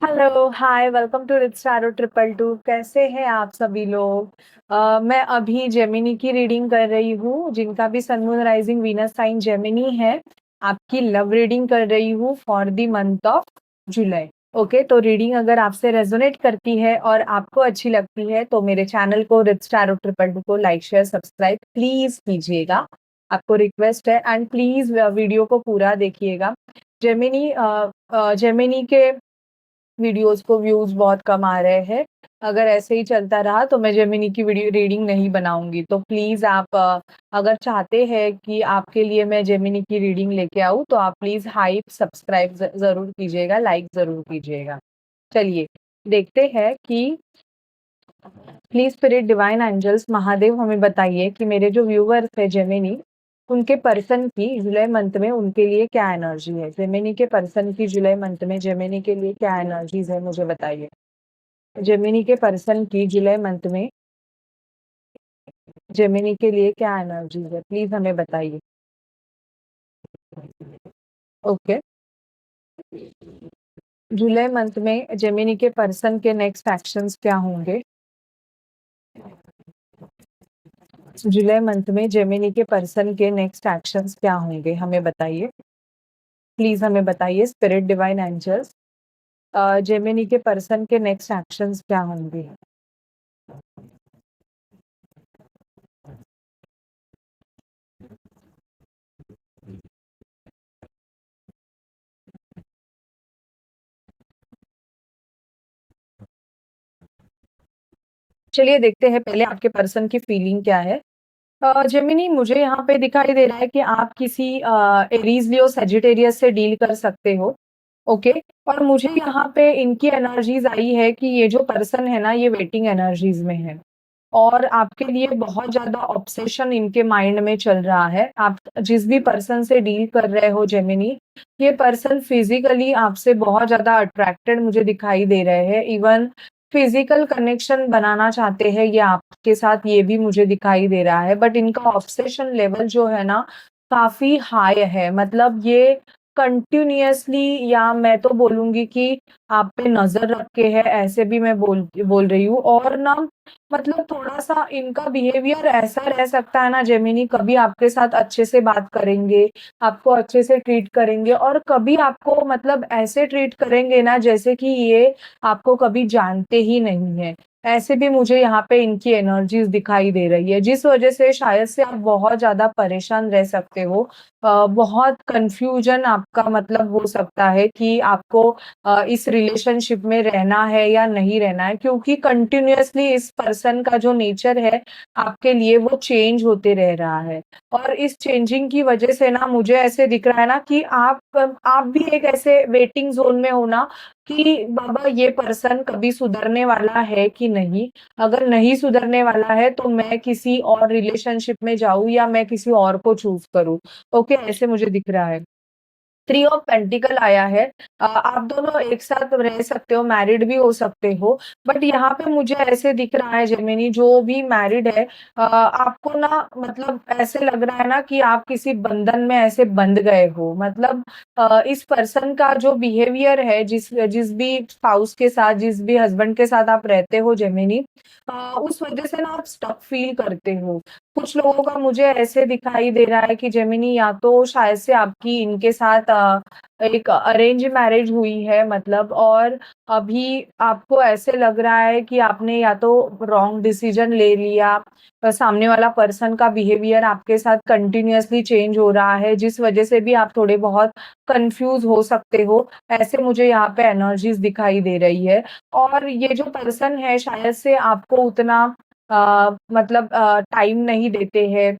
Hello, hi, welcome to rich tarot triple two. कैसे हैं आप सभी लोग? मैं अभी जेमिनी की रीडिंग कर रही हूँ, जिनका भी sun moon rising Venus sign Gemini है। आपकी लव रीडिंग कर रही हूँ for the month of July. Okay, तो रीडिंग अगर आपसे रेजोनेट करती है और आपको अच्छी लगती है तो मेरे चैनल को रिच टैरो ट्रिपल टू को लाइक शेयर सब्सक्राइब प्लीज कीजिएगा। आपको रिक्वेस्ट है एंड प्लीज वीडियो को पूरा देखिएगा। जेमिनी जेमिनी के वीडियोस को व्यूज बहुत कम आ रहे हैं। अगर ऐसे ही चलता रहा तो मैं जेमिनी की वीडियो रीडिंग नहीं बनाऊंगी। तो प्लीज आप अगर चाहते हैं कि आपके लिए मैं जेमिनी की रीडिंग लेके आऊँ तो आप प्लीज हाइप सब्सक्राइब जरूर कीजिएगा, लाइक जरूर कीजिएगा। चलिए देखते हैं कि please spirit divine angels Mahadev हमें बताइए कि मेरे जो व्यूवर्स है जेमिनी, उनके पर्सन की जुलाई मंथ में उनके लिए क्या एनर्जी है। जेमिनी के पर्सन की जुलाई मंथ में जेमिनी के लिए क्या एनर्जीज है, मुझे बताइए। जेमिनी के पर्सन की जुलाई मंथ में जेमिनी के लिए क्या एनर्जीज है, प्लीज हमें बताइए। ओके, जुलाई मंथ में जेमिनी के पर्सन के नेक्स्ट एक्शंस क्या होंगे। जुलाई मंथ में जेमिनी के पर्सन के नेक्स्ट एक्शंस क्या होंगे, हमें बताइए। प्लीज हमें बताइए स्पिरिट डिवाइन एंजल्स, जेमिनी के पर्सन के नेक्स्ट एक्शंस क्या होंगे। चलिए देखते हैं पहले आपके पर्सन की फीलिंग क्या है। जेमिनी, मुझे यहाँ पे दिखाई दे रहा है कि आप किसी एरीज लियो सेजिटेरियस से डील कर सकते हो। ओके, और मुझे यहाँ पे इनकी एनर्जीज आई है कि ये जो पर्सन है ना, ये वेटिंग एनर्जीज में है और आपके लिए बहुत ज्यादा ऑब्सेशन इनके माइंड में चल रहा है। आप जिस भी पर्सन से डील कर रहे हो जेमिनी, ये पर्सन फिजिकली आपसे बहुत ज्यादा अट्रैक्टेड मुझे दिखाई दे रहे हैं। इवन फिजिकल कनेक्शन बनाना चाहते हैं ये आपके साथ, ये भी मुझे दिखाई दे रहा है। बट इनका ऑब्सेशन लेवल जो है ना, काफी हाई है। मतलब ये कंटिन्यूअसली, या मैं तो बोलूंगी कि आप पे नजर रख के है, ऐसे भी मैं बोल बोल रही हूँ। और ना, मतलब थोड़ा-सा इनका बिहेवियर ऐसा रह सकता है ना जेमिनी, कभी आपके साथ अच्छे से बात करेंगे, आपको अच्छे से ट्रीट करेंगे और कभी आपको मतलब ऐसे ट्रीट करेंगे ना जैसे कि ये आपको कभी जानते ही नहीं हैं। ऐसे भी मुझे यहाँ पे इनकी एनर्जीज़ दिखाई दे रही है, जिस वजह से शायद से आप बहुत ज़्यादा परेशान रह सकते हो। बहुत कन्फ्यूजन आपका मतलब हो सकता है कि आपको इस रिलेशनशिप में रहना है या नहीं रहना है, क्योंकि कंटिन्यूअसली इस पर्सन का जो नेचर है आपके लिए वो चेंज होते रह रहा है। और इस चेंजिंग की वजह से ना मुझे ऐसे दिख रहा है ना कि आप भी एक ऐसे वेटिंग जोन में हो ना कि बाबा ये पर्सन कभी सुधरने वाला है कि नहीं। अगर नहीं सुधरने वाला है तो मैं किसी और रिलेशनशिप में जाऊं या मैं किसी और को चूज करूं। ओके, ऐसे मुझे दिख रहा है। थ्री ऑफ पेंटिकल आया है। आप दोनों एक साथ रह सकते हो, मैरिड भी हो सकते हो। बट यहाँ पे मुझे ऐसे दिख रहा है जेमिनी, जो भी मैरिड है, आपको ना मतलब ऐसे लग रहा है ना कि आप किसी बंधन में ऐसे बंध गए हो। मतलब इस पर्सन का जो बिहेवियर है, जिस जिस भी स्पाउस के साथ, जिस भी हस्बैंड के साथ आप रहते हो जेमिनी, उस वजह से ना आप स्टक फील करते हो। कुछ लोगों का मुझे ऐसे दिखाई दे रहा है कि जेमिनी, या तो शायद से आपकी इनके साथ एक अरेंज मैरिज हुई है मतलब, और अभी आपको ऐसे लग रहा है कि आपने या तो रॉन्ग डिसीजन ले लिया। सामने वाला पर्सन का बिहेवियर आपके साथ कंटिन्यूअसली चेंज हो रहा है, जिस वजह से भी आप थोड़े बहुत कंफ्यूज हो सकते हो। ऐसे मुझे यहाँ पे एनर्जीज दिखाई दे रही है। और ये जो पर्सन है शायद से आपको उतना मतलब टाइम नहीं देते हैं,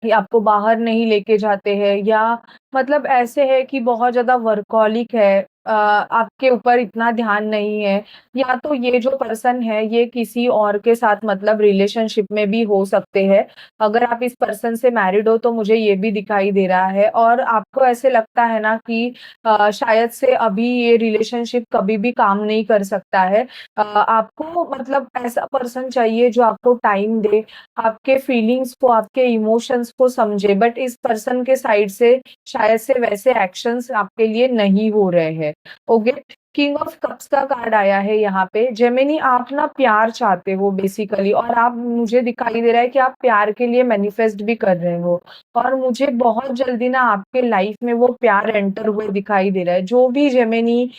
कि आपको बाहर नहीं लेके जाते हैं, या मतलब ऐसे है कि बहुत ज़्यादा वर्कहॉलिक है, आपके ऊपर इतना ध्यान नहीं है। या तो ये जो पर्सन है ये किसी और के साथ मतलब रिलेशनशिप में भी हो सकते हैं। अगर आप इस पर्सन से मैरिड हो तो मुझे ये भी दिखाई दे रहा है। और आपको ऐसे लगता है ना कि शायद से अभी ये रिलेशनशिप कभी भी काम नहीं कर सकता है। आपको मतलब ऐसा पर्सन चाहिए जो आपको टाइम दे, आपके फीलिंग्स को, आपके इमोशंस को समझे। बट इस पर्सन के साइड से शायद से वैसे एक्शंस आपके लिए नहीं हो रहे हैं। ओके, किंग ऑफ कप्स का कार्ड आया है यहाँ पे। जेमिनी, आप ना प्यार चाहते हो बेसिकली, और आप, मुझे दिखाई दे रहा है कि आप प्यार के लिए मैनिफेस्ट भी कर रहे हो, और मुझे बहुत जल्दी ना आपके लाइफ में वो प्यार एंटर हुए दिखाई दे रहा है। जो भी जेमिनी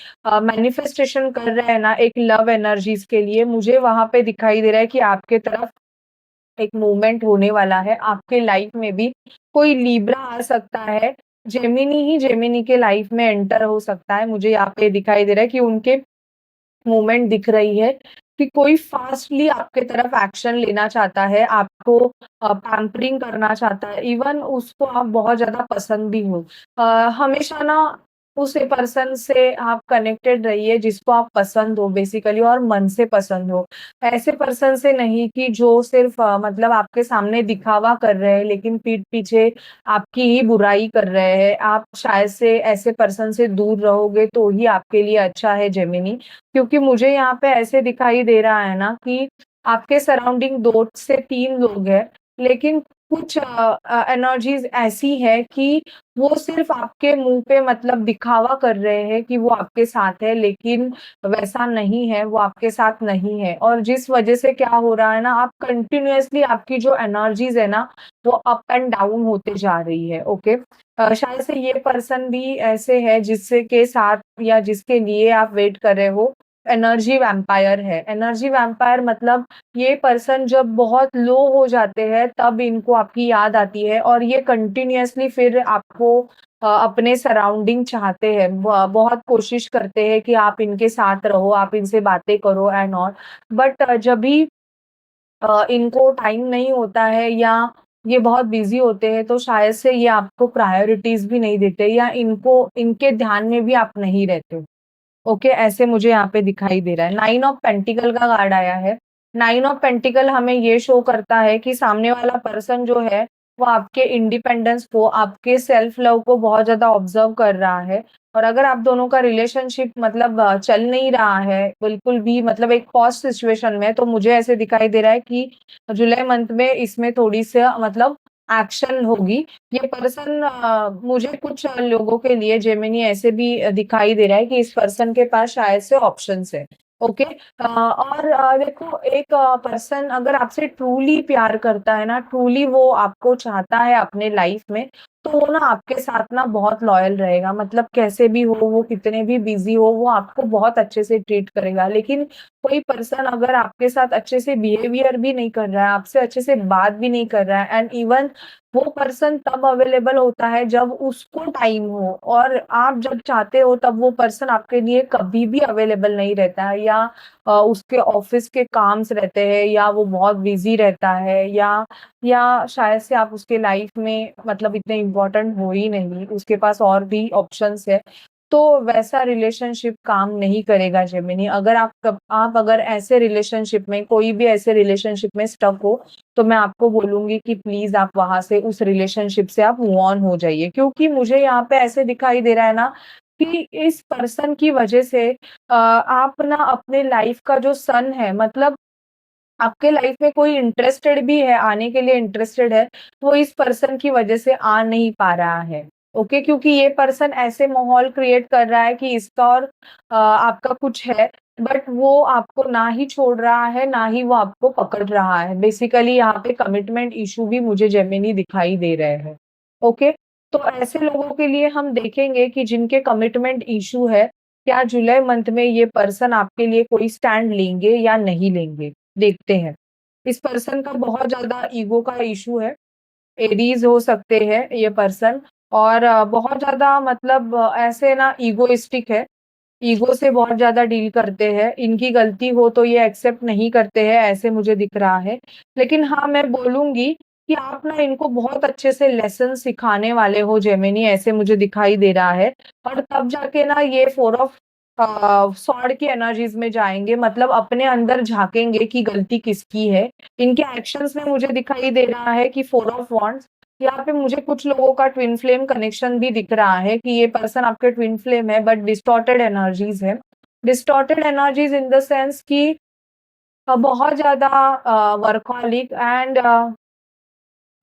मैनिफेस्टेशन कर रहा है ना एक लव एनर्जीज के लिए, मुझे वहां पे दिखाई दे रहा है कि आपके तरफ एक मूवमेंट होने वाला है। आपके लाइफ में भी कोई लिब्रा आ सकता है, जेमिनी ही जेमिनी के लाइफ में एंटर हो सकता है। मुझे यहाँ पे दिखाई दे रहा है कि उनके मूवमेंट दिख रही है कि कोई फास्टली आपके तरफ एक्शन लेना चाहता है, आपको पैम्परिंग करना चाहता है, इवन उसको आप बहुत ज़्यादा पसंद भी हो। हमेशा ना उस पर्सन से आप कनेक्टेड रहिए जिसको आप पसंद हो बेसिकली, और मन से पसंद हो। ऐसे पर्सन से नहीं कि जो सिर्फ मतलब आपके सामने दिखावा कर रहे हैं लेकिन पीठ पीछे आपकी ही बुराई कर रहे हैं। आप शायद से ऐसे पर्सन से दूर रहोगे तो ही आपके लिए अच्छा है जेमिनी। क्योंकि मुझे यहाँ पे ऐसे दिखाई दे रहा है ना कि आपके सराउंडिंग 2 से 3 लोग हैं, लेकिन कुछ एनर्जीज़ ऐसी है कि वो सिर्फ़ आपके मुँह पे मतलब दिखावा कर रहे हैं कि वो आपके साथ है, लेकिन वैसा नहीं है, वो आपके साथ नहीं है। और जिस वज़ह से क्या हो रहा है ना, आप कंटिन्यूअसली आपकी जो एनर्जीज़ है ना, वो अप एंड डाउन होते जा रही है, ओके? शायद से ये पर्सन भी ऐसे है जिससे के साथ या जिसके लिए आप वेट कर रहे हो, एनर्जी वैम्पायर है। एनर्जी वैम्पायर मतलब ये पर्सन जब बहुत लो हो जाते हैं तब इनको आपकी याद आती है, और ये कंटिन्यूअसली फिर आपको अपने सराउंडिंग चाहते हैं। बहुत कोशिश करते हैं कि आप इनके साथ रहो, आप इनसे बातें करो एंड ऑल। बट जब भी इनको टाइम नहीं होता है या ये बहुत बिज़ी होते हैं, तो शायद से ये आपको प्रायोरिटीज़ भी नहीं देते, या इनको इनके ध्यान में भी आप नहीं रहते। ओके, ऐसे मुझे यहाँ पे दिखाई दे रहा है। 9 ऑफ पेंटिकल का कार्ड आया है। 9 ऑफ पेंटिकल हमें ये शो करता है कि सामने वाला पर्सन जो है, वो आपके इंडिपेंडेंस को, आपके सेल्फ लव को बहुत ज़्यादा ऑब्ज़र्व कर रहा है। और अगर आप दोनों का रिलेशनशिप मतलब चल नहीं रहा है, बिल्कुल भी मतलब एक पॉज़ सिचुएशन में, तो मुझे ऐसे दिखाई दे रहा है कि जुलाई मंथ में इसमें थोड़ी-सी मतलब एक्शन होगी। ये पर्सन मुझे कुछ लोगों के लिए जेमिनी ऐसे भी दिखाई दे रहा है कि इस पर्सन के पास शायद से ऑप्शंस है। ओके, और देखो एक पर्सन अगर आपसे ट्रूली प्यार करता है ना, ट्रूली वो आपको चाहता है अपने लाइफ में, तो वो ना आपके साथ ना बहुत लॉयल रहेगा। मतलब कैसे भी हो, वो कितने भी बिज़ी हो, वो आपको बहुत अच्छे से ट्रीट करेगा। लेकिन कोई पर्सन अगर आपके साथ अच्छे से बिहेवियर भी नहीं कर रहा है, आपसे अच्छे से बात भी नहीं कर रहा है, एंड इवन वो पर्सन तब अवेलेबल होता है जब उसको टाइम हो, और आप जब चाहते हो तब वो पर्सन आपके लिए कभी भी अवेलेबल नहीं रहता है, या उसके ऑफिस के काम्स रहते हैं, या वो बहुत बिजी रहता है, या शायद से आप उसके लाइफ में मतलब इतने इम्पोर्टेंट हो ही नहीं, उसके पास और भी ऑप्शंस है। तो वैसा रिलेशनशिप काम नहीं करेगा जेमिनी। अगर आप अगर ऐसे रिलेशनशिप में, कोई भी ऐसे रिलेशनशिप में स्टक हो, तो मैं आपको बोलूँगी कि प्लीज़ आप वहाँ से, उस रिलेशनशिप से आप मूव ऑन हो जाइए। क्योंकि मुझे यहाँ पे ऐसे दिखाई दे रहा है ना कि इस पर्सन की वज़ह से आप ना अपने लाइफ़ का जो सन है, मतलब आपके लाइफ में कोई इंटरेस्टेड भी है, आने के लिए इंटरेस्टेड है, वो इस पर्सन की वजह से आ नहीं पा रहा है। ओके? क्योंकि ये पर्सन ऐसे माहौल क्रिएट कर रहा है कि इसका और आपका कुछ है, बट वो आपको ना ही छोड़ रहा है, ना ही वो आपको पकड़ रहा है। बेसिकली यहाँ पे कमिटमेंट इश्यू भी मुझे जेमिनी दिखाई दे रहे हैं। ओके? तो ऐसे लोगों के लिए हम देखेंगे कि जिनके कमिटमेंट इश्यू है, क्या जुलाई मंथ में ये पर्सन आपके लिए कोई स्टैंड लेंगे या नहीं लेंगे? देखते हैं। इस पर्सन का बहुत ज़्यादा ईगो का इश्यू है, एरीज़ हो सकते हैं ये पर्सन, और बहुत ज़्यादा मतलब ऐसे ना ईगोइस्टिक है, ईगो से बहुत ज़्यादा डील करते हैं, इनकी गलती हो तो ये एक्सेप्ट नहीं करते हैं, ऐसे मुझे दिख रहा है। लेकिन हाँ, मैं बोलूँगी कि आप ना इनको बहुत अच्छे से लेसन सिखाने वाले हो जेमिनी, ऐसे मुझे दिखाई दे रहा है, और तब जाके ना ये 4 ऑफ सॉर्ड की एनर्जीज़ में जाएँगे, मतलब अपने अंदर झाँकेंगे कि गलती किसकी है। इनके एक्शंस में मुझे दिखाई दे रहा है कि 4 ऑफ वांड्स, यहाँ पे मुझे कुछ लोगों का ट्विन फ्लेम कनेक्शन भी दिख रहा है कि ये पर्सन आपके ट्विन फ्लेम है, बट डिस्टॉर्टेड एनर्जीज़ है। Distorted energies in the sense कि बहुत ज़्यादा वर्कहॉलिक एंड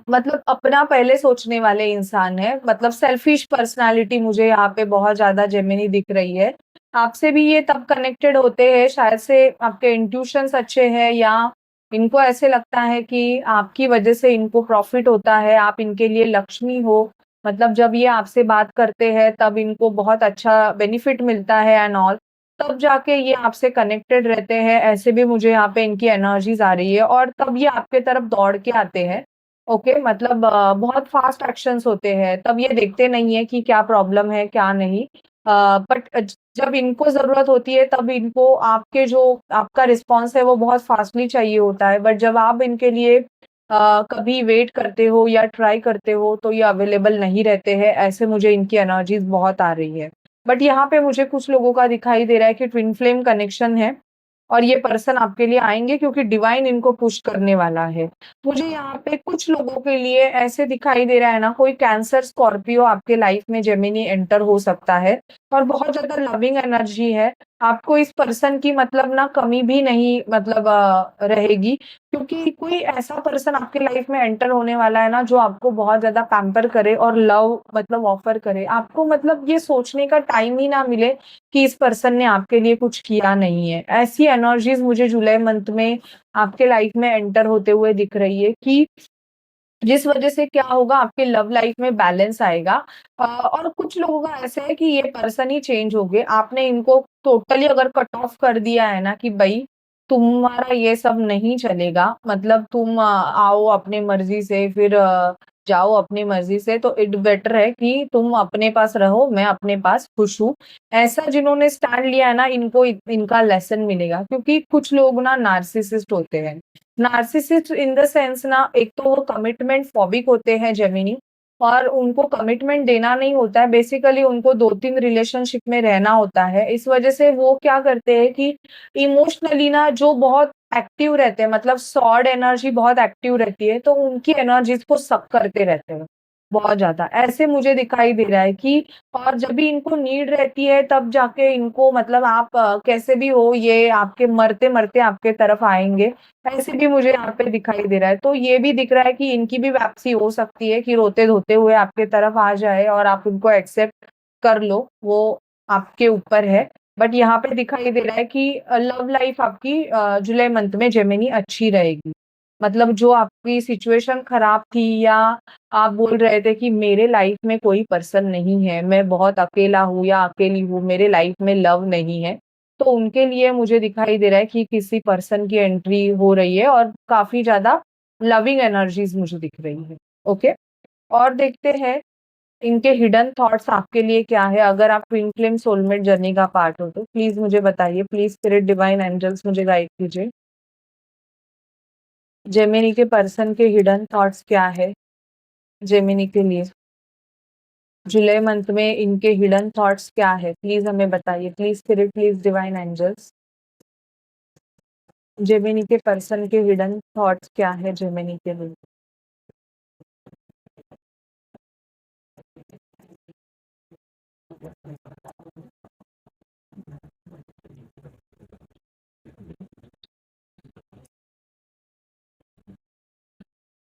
मतलब अपना पहले सोचने वाले इंसान हैं, मतलब सेल्फिश पर्सनैलिटी मुझे यहाँ पे बहुत ज़्यादा जेमिनी दिख रही है। आपसे भी ये तब कनेक्टेड होते हैं, शायद से आपके इंट्यूशंस अच्छे हैं या इनको ऐसे लगता है कि आपकी वजह से इनको प्रॉफिट होता है, आप इनके लिए लक्ष्मी हो। मतलब जब ये आपसे बात करते हैं तब इनको बहुत अच्छा बेनिफिट मिलता है एंड ऑल, तब जाके ये आपसे कनेक्टेड रहते हैं। ऐसे भी मुझे यहाँ पे इनकी एनर्जीज़ आ रही है और तब ये आपके तरफ दौड़ के आते हैं। ओके, मतलब बहुत फास्ट एक्शंस होते हैं, तब ये देखते नहीं है कि क्या प्रॉब्लम है, क्या नहीं। बट जब इनको ज़रूरत होती है तब इनको आपके जो आपका रिस्पॉन्स है वो बहुत फ़ास्टली चाहिए होता है, बट जब आप इनके लिए कभी वेट करते हो या ट्राई करते हो तो ये अवेलेबल नहीं रहते हैं, ऐसे मुझे इनकी एनर्जीज़ बहुत आ रही है। बट यहाँ पे मुझे कुछ लोगों का दिखाई दे रहा है कि ट्विन फ्लेम कनेक्शन है और ये पर्सन आपके लिए आएँगे क्योंकि डिवाइन इनको पुश करने वाला है। मुझे यहाँ पे कुछ लोगों के लिए ऐसे दिखाई दे रहा है ना, कोई कैंसर, स्कॉर्पियो आपके लाइफ में जेमिनी एंटर हो सकता है और बहुत ज़्यादा लविंग एनर्जी है। आपको इस पर्सन की मतलब ना कमी भी नहीं मतलब रहेगी, क्योंकि कोई ऐसा पर्सन आपके लाइफ में एंटर होने वाला है ना जो आपको बहुत ज़्यादा पैम्पर करे और लव मतलब ऑफ़र करे। आपको मतलब ये सोचने का टाइम ही ना मिले कि इस पर्सन ने आपके लिए कुछ किया नहीं है। ऐसी एनर्जीज़ मुझे जुलाई मंथ में आपके लाइफ में एंटर होते हुए दिख रही है कि जिस वजह से क्या होगा, आपके लव लाइफ में बैलेंस आएगा। और कुछ लोगों का ऐसा है कि ये पर्सन ही चेंज हो गए। आपने इनको टोटली अगर कट ऑफ कर दिया है ना कि भई तुम्हारा ये सब नहीं चलेगा, मतलब तुम आओ अपनी मर्ज़ी से फिर जाओ अपनी मर्ज़ी से, तो इट बेटर है कि तुम अपने पास रहो, मैं अपने पास खुश हूँ। ऐसा जिन्होंने स्टैंड लिया है ना, इनको इनका लेसन मिलेगा, क्योंकि कुछ लोग ना नार्सिसिस्ट होते हैं। नार्सिसिस्ट इन द सेंस ना, एक तो वो कमिटमेंट फॉबिक होते हैं जेमिनी, और उनको कमिटमेंट देना नहीं होता है, बेसिकली उनको 2-3 रिलेशनशिप में रहना होता है। इस वजह से वो क्या करते हैं कि इमोशनली ना जो बहुत एक्टिव रहते हैं, मतलब सॉर्ड एनर्जी बहुत एक्टिव रहती है, तो उनकी एनर्जीज़ को सक करते रहते हैं, बहुत ज़्यादा। ऐसे मुझे दिखाई दे रहा है कि और जब भी इनको नीड रहती है तब जाके इनको मतलब आप कैसे भी हो ये आपके मरते-मरते आपके तरफ आएँगे। ऐसे भी मुझे यहाँ पे दिखाई दे रहा है। तो ये भी दिख रहा है कि इनकी भी वापसी हो सकती है कि रोते-धोते हुए आपके तरफ आ जाए और आप उनको एक्सेप्ट कर लो, वो आपके ऊपर है। बट यहाँ पे दिखाई दे रहा है कि लव लाइफ आपकी जुलाई मंथ में जेमिनी अच्छी रहेगी। मतलब जो आपकी सिचुएशन खराब थी या आप बोल रहे थे कि मेरे लाइफ में कोई पर्सन नहीं है, मैं बहुत अकेला हूँ या अकेली हूँ, मेरे लाइफ में लव नहीं है। तो उनके लिए मुझे दिखाई दे रहा है कि किसी पर्सन की एंट्री हो रही है और काफ़ी ज़्यादा लविंग एनर्जीज़ मुझे दिख रही है। ओके? और देखते हैं इनके हिडन थॉट्स आपके लिए क्या है? अगर आप ट्विन फ्लेम सोलमेट जर्नी का पार्ट हो तो प्लीज़ मुझे बताइए। प्लीज़ स्पिरिट डिवाइन एंजल्स मुझे गाइड कीजिए। जेमिनी के पर्सन के हिडन थॉट्स क्या है जेमिनी के लिए? जुलाई मंथ में इनके हिडन थॉट्स क्या है? प्लीज़ हमें बताइए। Please spirit, please divine angels. Gemini के पर्सन के हिडन थॉट्स क्या है जेमिनी के लिए?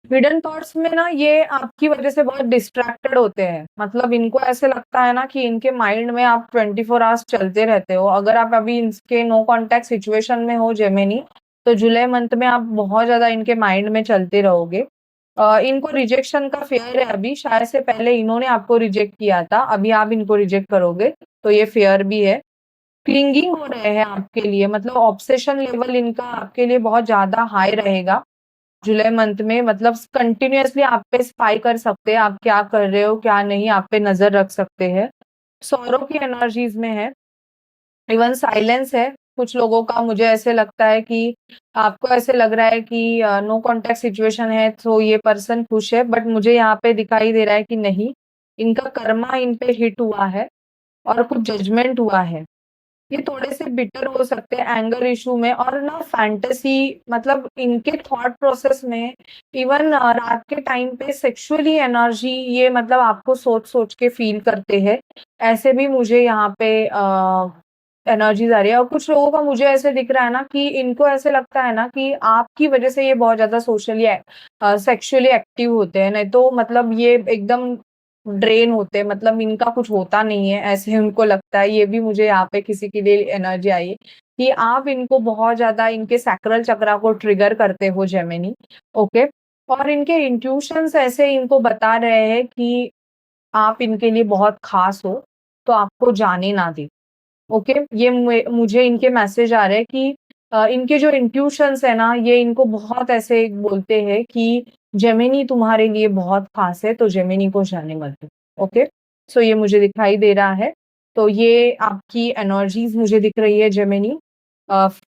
हिडन थॉट्स में ना ये आपकी वजह से बहुत डिस्ट्रैक्टेड होते हैं। मतलब इनको ऐसे लगता है ना कि इनके माइंड में आप 24 आवर्स चलते रहते हो। अगर आप अभी इसके नो कॉन्टैक्ट सिचुएशन में हो जेमिनी, तो जुलाई मंथ में आप बहुत ज़्यादा इनके माइंड में चलते रहोगे। इनको रिजेक्शन का फ़ियर है अभी, शायद से पहले इन्होंने आपको रिजेक्ट किया था, अभी आप इनको रिजेक्ट करोगे, तो ये फ़ियर भी है। क्लिंगिंग हो रहे हैं आपके लिए, मतलब ऑब्सेशन लेवल इनका आपके लिए बहुत ज़्यादा हाई रहेगा। जुलाई मंथ में मतलब कंटिन्यूअसली आप पे स्पाई कर सकते हैं, आप क्या कर रहे हो, क्या नहीं, आप पे नज़र रख सकते हैं। सौरों की एनर्जीज़ में है, इवन साइलेंस है। कुछ लोगों का मुझे ऐसे लगता है कि आपको ऐसे लग रहा है कि नो कॉन्टैक्ट सिचुएशन है, तो ये पर्सन खुश है, बट मुझे यहाँ पे दिखाई दे रहा है कि नहीं, इनका कर्मा इन पे हिट हुआ है और कुछ जजमेंट हुआ है। ये थोड़े-से बिटर हो सकते हैं एंगर इश्यू में और ना फैंटेसी, मतलब इनके थॉट प्रोसेस में इवन रात के टाइम पे सेक्सुअली एनर्जी ये मतलब आपको सोच-सोच के फ़ील करते हैं। ऐसे भी मुझे यहाँ पे एनर्जीज़ आ रही है और कुछ लोगों का मुझे ऐसे दिख रहा है ना कि इनको ऐसे लगता है ना कि आपकी वज़ह से ये बहुत ज़्यादा सोशली सेक्सुअली एक्टिव होते हैं, नहीं तो मतलब ये एकदम ड्रेन होते हैं, मतलब इनका कुछ होता नहीं है, ऐसे उनको लगता है। ये भी मुझे यहाँ पे किसी की लिए एनर्जी आई है कि आप इनको बहुत ज़्यादा इनके सैक्रल चक्रा को ट्रिगर करते हो जेमिनी, ओके? और इनके इंट्यूशंस ऐसे इनको बता रहे हैं कि आप इनके लिए बहुत ख़ास हो, तो आपको जाने ना दें, ओके? ये मुझे इनके मैसेज आ रहे हैं कि इनके जो इंट्यूशंस है ना, ये इनको बहुत ऐसे बोलते हैं कि जेमिनी तुम्हारे लिए बहुत ख़ास है, तो जेमिनी को जाने मत दो, ओके? सो ये मुझे दिखाई दे रहा है। तो ये आपकी एनर्जीज़ मुझे दिख रही है Gemini,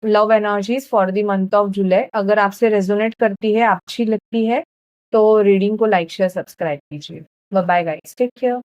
love energies for the month of जुलाई। अगर आपसे रेज़ोनेट करती है, अच्छी लगती है, तो रीडिंग को लाइक, शेयर, सब्सक्राइब कीजिए। Bye bye guys, take care.